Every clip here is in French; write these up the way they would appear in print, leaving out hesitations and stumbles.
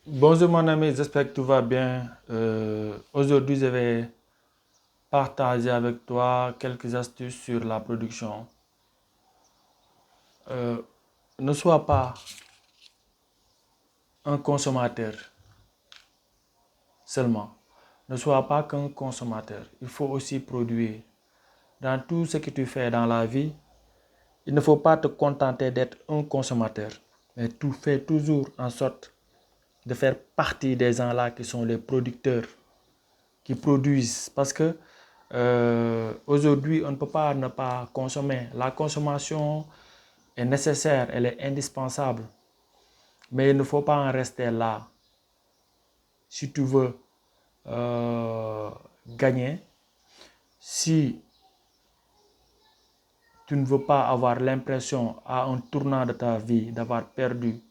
Bonjour mon ami, j'espère que tout va bien. Aujourd'hui, je vais partager avec toi quelques astuces sur la production. Euh, ne sois pas un consommateur seulement. Ne sois pas qu'un consommateur. Il faut aussi produire. Dans tout ce que tu fais dans la vie, il ne faut pas te contenter d'être un consommateur, mais tu fais toujours en sorte de faire partie des gens-là qui sont les producteurs, qui produisent. Parce que aujourd'hui, on ne peut pas ne pas consommer. La consommation est nécessaire, elle est indispensable. Mais il ne faut pas en rester là. Si tu veux gagner, si tu ne veux pas avoir l'impression à un tournant de ta vie d'avoir perdu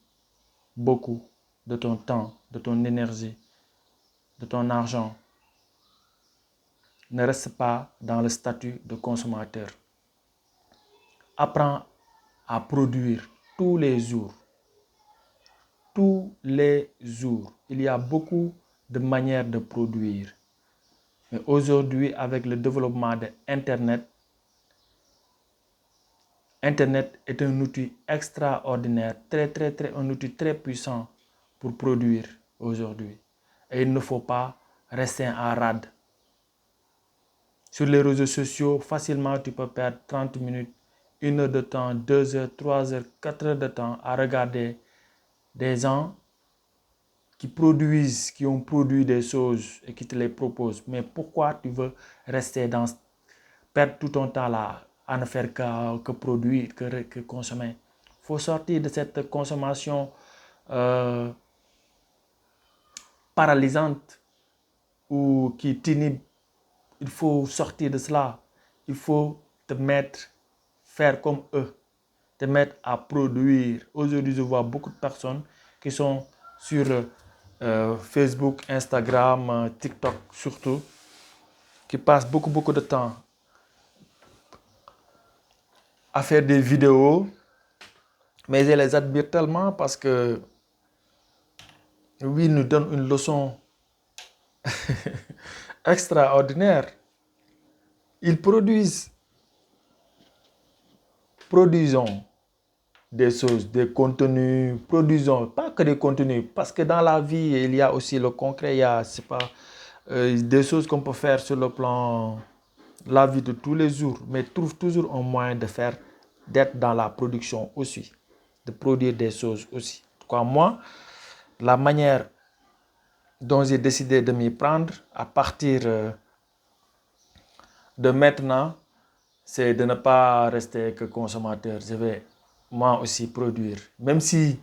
beaucoup de ton temps, de ton énergie, de ton argent, ne reste pas dans le statut de consommateur. Apprends à produire tous les jours. Tous les jours. Il y a beaucoup de manières de produire. Mais aujourd'hui, avec le développement de Internet, Internet est un outil extraordinaire, un outil très puissant pour produire aujourd'hui. Et il ne faut pas rester en rade. Sur les réseaux sociaux, facilement, tu peux perdre 30 minutes, 1 heure de temps, 2 heures, 3 heures, 4 heures de temps à regarder des gens qui produisent, qui ont produit des choses et qui te les proposent. Mais pourquoi tu veux rester dans, perdre tout ton temps là à ne faire que produire, que consommer? Il faut sortir de cette consommation euh, paralysante ou qui t'inhibe. Il faut sortir de cela. Il faut te mettre, faire comme eux, te mettre à produire. Aujourd'hui, je vois beaucoup de personnes qui sont sur Facebook, Instagram, TikTok surtout, qui passent beaucoup de temps à faire des vidéos, mais je les admire tellement parce que, oui, ils nous donnent une leçon extraordinaire. Ils produisons des choses, des contenus, produisons, pas que des contenus, parce que dans la vie, il y a aussi le concret, il y a, c'est pas, des choses qu'on peut faire sur le plan la vie de tous les jours, mais trouve toujours un moyen de faire, d'être dans la production aussi, de produire des choses aussi. Quoi, moi, la manière dont j'ai décidé de m'y prendre à partir de maintenant, c'est de ne pas rester que consommateur. Je vais moi aussi produire, même si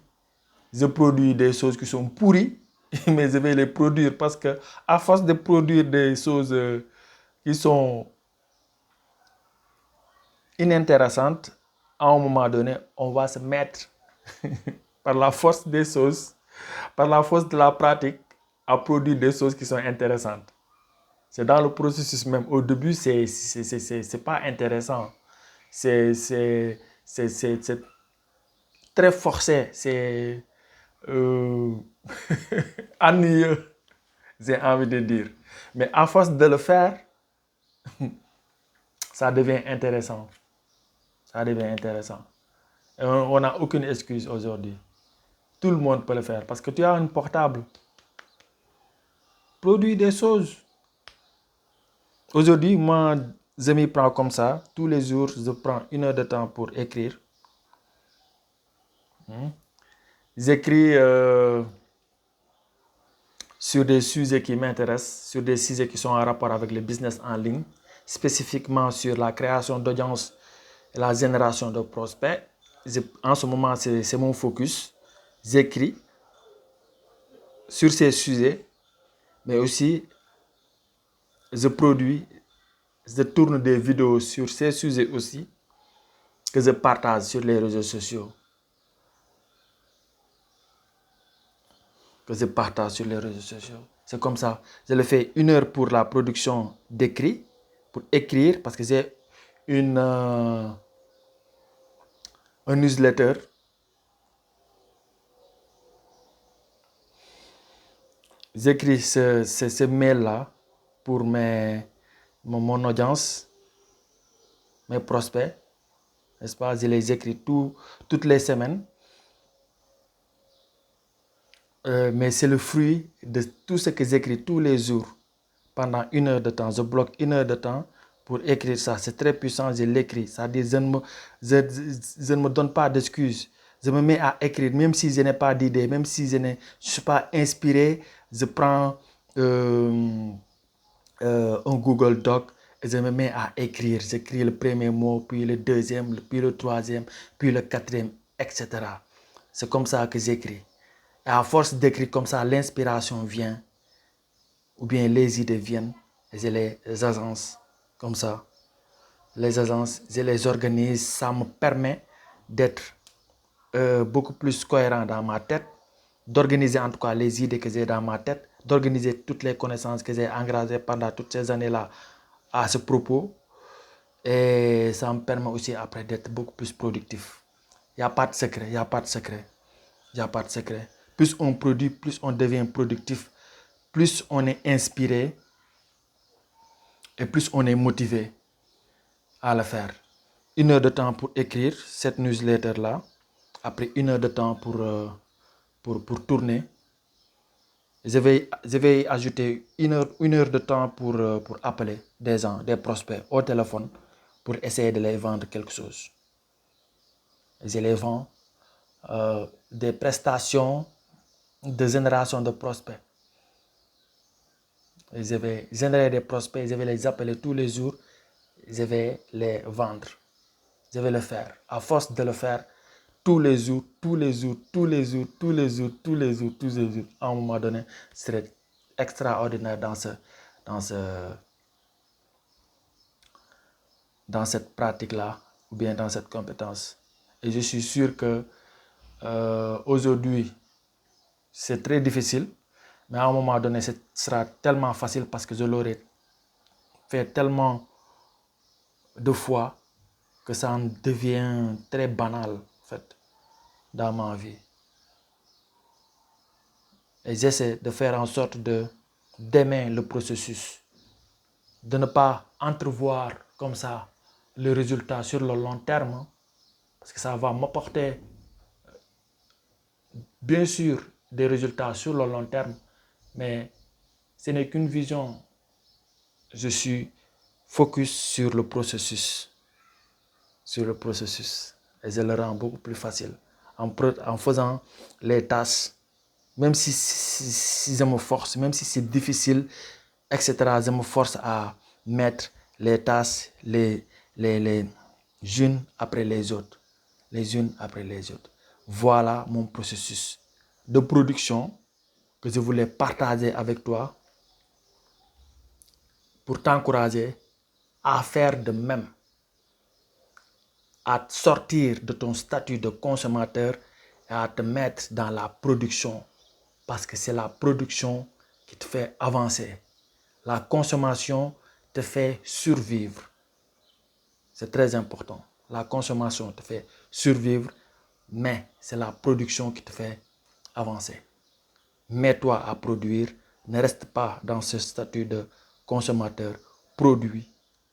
je produis des choses qui sont pourries, mais je vais les produire parce que à force de produire des choses qui sont inintéressantes, à un moment donné, on va se mettre par la force des choses, par la force de la pratique, à produire des choses qui sont intéressantes. C'est dans le processus même. Au début, c'est pas intéressant. C'est très forcé. C'est euh, ennuyeux, j'ai envie de dire. Mais à force de le faire, ça devient intéressant. Ça devient intéressant. Et on n'a aucune excuse aujourd'hui. Tout le monde peut le faire parce que tu as un portable. Produis des choses. Aujourd'hui, moi, je m'y prends comme ça. Tous les jours, je prends 1 heure de temps pour écrire. J'écris sur des sujets qui m'intéressent, sur des sujets qui sont en rapport avec le business en ligne, spécifiquement sur la création d'audience et la génération de prospects. En ce moment, c'est mon focus. J'écris sur ces sujets, mais aussi je produis, je tourne des vidéos sur ces sujets aussi que je partage sur les réseaux sociaux. C'est comme ça. Je le fais 1 heure pour la production d'écrit, pour écrire, parce que j'ai un newsletter. j'écris ce mail-là pour mon audience, mes prospects, n'est-ce pas? Je les écris toutes les semaines. Mais c'est le fruit de tout ce que j'écris tous les jours pendant 1 heure de temps. Je bloque 1 heure de temps pour écrire ça. C'est très puissant, je l'écris. C'est-à-dire, je ne me donne pas d'excuses. Je me mets à écrire, même si je n'ai pas d'idée, même si je ne suis pas inspiré. Je prends un Google Doc et je me mets à écrire. J'écris le premier mot, puis le deuxième, puis le troisième, puis le quatrième, etc. C'est comme ça que j'écris. Et à force d'écrire comme ça, l'inspiration vient, ou bien les idées viennent, et je les agence comme ça. Les agences, je les organise, ça me permet d'être beaucoup plus cohérent dans ma tête, d'organiser en tout cas les idées que j'ai dans ma tête, d'organiser toutes les connaissances que j'ai engrangées pendant toutes ces années-là à ce propos. Et ça me permet aussi après d'être beaucoup plus productif. Il n'y a pas de secret, il n'y a pas de secret. Il n'y a pas de secret. Plus on produit, plus on devient productif, plus on est inspiré et plus on est motivé à le faire. 1 heure de temps pour écrire cette newsletter-là, après 1 heure de temps pour tourner. Je vais ajouter 1 heure de temps pour appeler des gens, des prospects au téléphone pour essayer de les vendre quelque chose. Je les vends des prestations de génération de prospects. Je vais générer des prospects, je vais les appeler tous les jours, je vais les vendre. Je vais le faire. À force de le faire tous les jours, tous les jours, tous les jours, tous les jours, tous les jours, tous les jours, à un moment donné, ce serait extraordinaire dans cette pratique-là, ou bien dans cette compétence. Et je suis sûr que aujourd'hui, c'est très difficile, mais à un moment donné, ce sera tellement facile parce que je l'aurai fait tellement de fois que ça en devient très banal en fait, dans ma vie. Et j'essaie de faire en sorte d'aimer le processus, de ne pas entrevoir comme ça le résultat sur le long terme, parce que ça va m'apporter bien sûr des résultats sur le long terme, mais ce n'est qu'une vision. Je suis focus sur le processus, et je le rends beaucoup plus facile en faisant les tâches, même si je me force, même si c'est difficile, etc. Je me force à mettre les tâches les unes après les autres, les unes après les autres. Voilà mon processus de production que je voulais partager avec toi pour t'encourager à faire de même, à sortir de ton statut de consommateur et à te mettre dans la production, parce que c'est la production qui te fait avancer. La consommation te fait survivre. C'est très important. La consommation te fait survivre, mais c'est la production qui te fait avancer. Mets-toi à produire, ne reste pas dans ce statut de consommateur. Produis,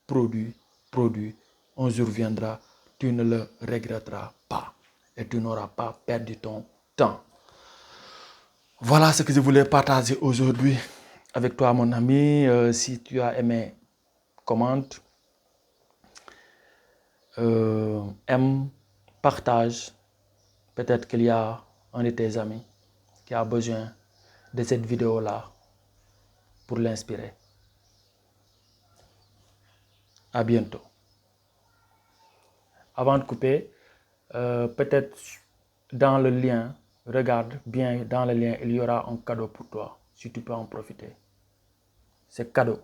produis, produis. Un jour viendra, tu ne le regretteras pas et tu n'auras pas perdu ton temps. Voilà ce que je voulais partager aujourd'hui avec toi, mon ami. Si tu as aimé, commente, aime, partage. Peut-être qu'il y a un de tes amis qui a besoin de cette vidéo-là pour l'inspirer. À bientôt. Avant de couper, peut-être dans le lien, regarde bien dans le lien, il y aura un cadeau pour toi, si tu peux en profiter. C'est cadeau.